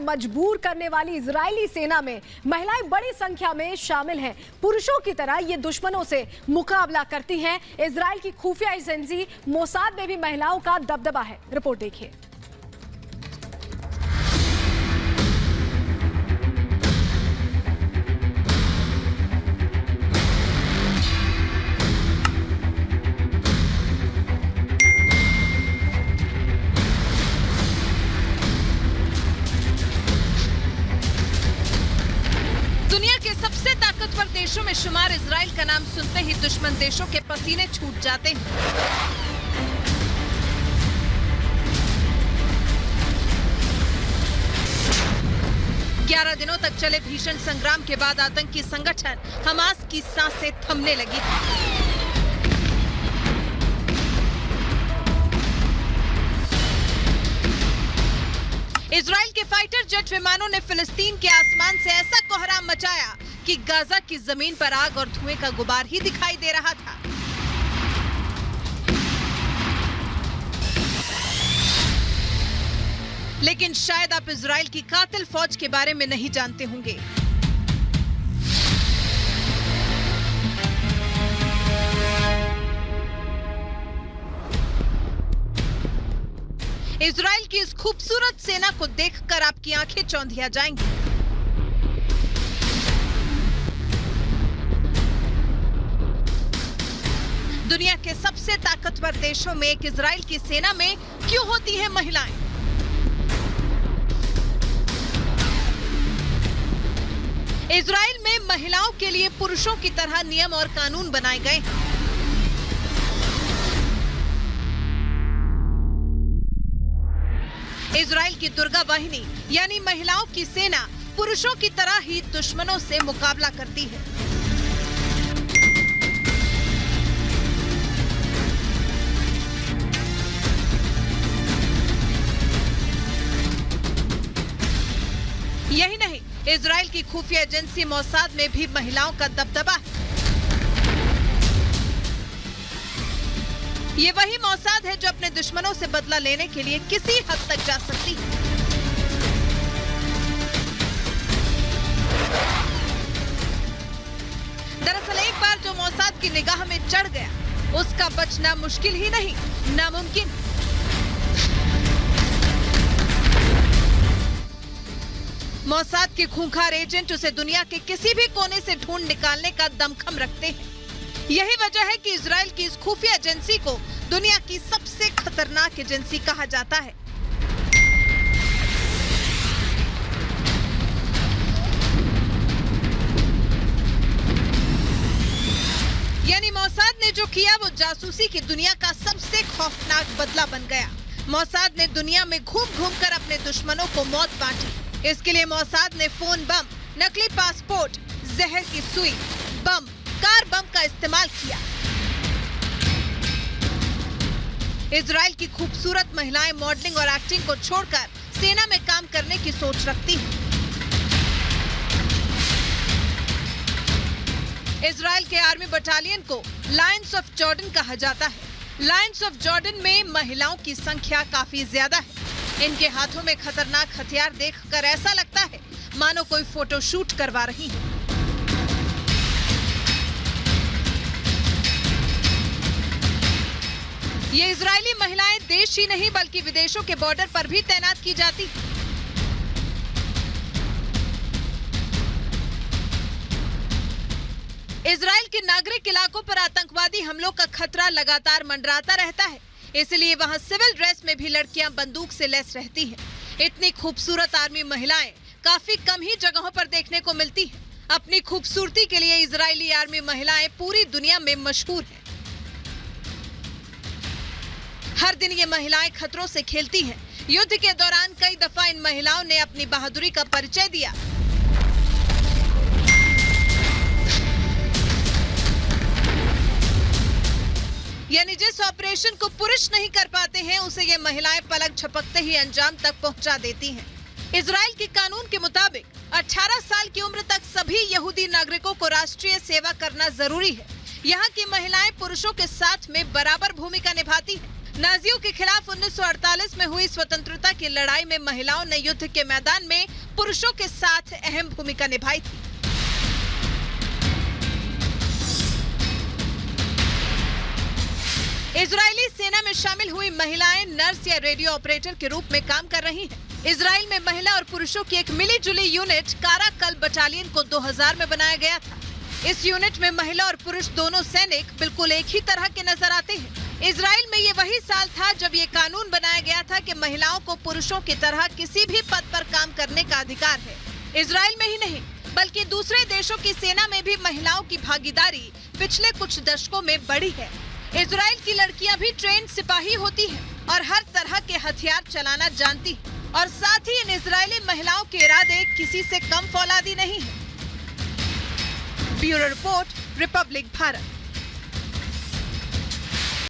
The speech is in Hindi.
मजबूर करने वाली इजरायली सेना में महिलाएं बड़ी संख्या में शामिल हैं। पुरुषों की तरह ये दुश्मनों से मुकाबला करती हैं। इजरायल की खुफिया एजेंसी मोसाद में भी महिलाओं का दबदबा है। रिपोर्ट देखिए। ताकतवर देशों में शुमार इजराइल का नाम सुनते ही दुश्मन देशों के पसीने छूट जाते हैं। ग्यारह दिनों तक चले भीषण संग्राम के बाद आतंकी संगठन हमास की सांसें थमने लगी। इजराइल के फाइटर जेट विमानों ने फिलिस्तीन के आसमान से ऐसा कोहराम मचाया कि गाजा की जमीन पर आग और धुएं का गुबार ही दिखाई दे रहा था। लेकिन शायद आप इजराइल की कातिल फौज के बारे में नहीं जानते होंगे। इजराइल की इस खूबसूरत सेना को देखकर आपकी आंखें चौंधिया जाएंगी। दुनिया के सबसे ताकतवर देशों में एक इजराइल की सेना में क्यों होती हैं महिलाएं? इजराइल में महिलाओं के लिए पुरुषों की तरह नियम और कानून बनाए गए हैं। इजराइल की दुर्गा वाहिनी यानी महिलाओं की सेना पुरुषों की तरह ही दुश्मनों से मुकाबला करती है। यही नहीं, इजराइल की खुफिया एजेंसी मोसाद में भी महिलाओं का दबदबा है। ये वही मोसाद है जो अपने दुश्मनों से बदला लेने के लिए किसी हद तक जा सकती है। दरअसल एक बार जो मोसाद की निगाह में चढ़ गया, उसका बचना मुश्किल ही नहीं, नामुमकिन। मोसाद के खूंखार एजेंट उसे दुनिया के किसी भी कोने से ढूंढ निकालने का दमखम रखते हैं। यही वजह है कि इजराइल की इस खुफिया एजेंसी को दुनिया की सबसे खतरनाक एजेंसी कहा जाता है। यानी मोसाद ने जो किया वो जासूसी की दुनिया का सबसे खौफनाक बदला बन गया। मोसाद ने दुनिया में घूम घूम कर अपने दुश्मनों को मौत बांटी। इसके लिए मोसाद ने फोन बम, नकली पासपोर्ट, जहर की सुई, बम, कार बम का इस्तेमाल किया। इजराइल की खूबसूरत महिलाएं मॉडलिंग और एक्टिंग को छोड़कर सेना में काम करने की सोच रखती हैं। इजराइल के आर्मी बटालियन को लायंस ऑफ जॉर्डन कहा जाता है। लायंस ऑफ जॉर्डन में महिलाओं की संख्या काफी ज्यादा है। इनके हाथों में खतरनाक हथियार देखकर ऐसा लगता है मानो कोई फोटो शूट करवा रही है। ये इजरायली महिलाएं देश ही नहीं बल्कि विदेशों के बॉर्डर पर भी तैनात की जाती हैं। इजराइल के नागरिक इलाकों पर आतंकवादी हमलों का खतरा लगातार मंडराता रहता है, इसलिए वहां सिविल ड्रेस में भी लड़कियां बंदूक से लैस रहती हैं। इतनी खूबसूरत आर्मी महिलाएं काफी कम ही जगहों पर देखने को मिलती हैं। अपनी खूबसूरती के लिए इजरायली आर्मी महिलाएं पूरी दुनिया में मशहूर हैं। हर दिन ये महिलाएं खतरों से खेलती हैं। युद्ध के दौरान कई दफा इन महिलाओं ने अपनी बहादुरी का परिचय दिया। यानी जिस ऑपरेशन को पुरुष नहीं कर पाते हैं उसे ये महिलाएं पलक झपकते ही अंजाम तक पहुंचा देती हैं। इजराइल के कानून के मुताबिक 18 साल की उम्र तक सभी यहूदी नागरिकों को राष्ट्रीय सेवा करना जरूरी है। यहाँ की महिलाएं पुरुषों के साथ में बराबर भूमिका निभाती हैं। नाजियों के खिलाफ 1948 में हुई स्वतंत्रता की लड़ाई में महिलाओं ने युद्ध के मैदान में पुरुषों के साथ अहम भूमिका निभाई थी। इजरायली सेना में शामिल हुई महिलाएं नर्स या रेडियो ऑपरेटर के रूप में काम कर रही हैं। इजराइल में महिला और पुरुषों की एक मिली जुली यूनिट काराकल बटालियन को 2000 में बनाया गया था। इस यूनिट में महिला और पुरुष दोनों सैनिक बिल्कुल एक ही तरह के नजर आते हैं। इजराइल में ये वही साल था जब ये कानून बनाया गया था कि महिलाओं को पुरुषों की तरह किसी भी पद पर काम करने का अधिकार है। इजराइल में ही नहीं बल्कि दूसरे देशों की सेना में भी महिलाओं की भागीदारी पिछले कुछ दशकों में बढ़ी है। इजराइल की लड़कियां भी ट्रेन सिपाही होती हैं और हर तरह के हथियार चलाना जानती हैं और साथ ही इन इजरायली महिलाओं के इरादे किसी से कम फौलादी नहीं है। Bureau report, Republic Bharat.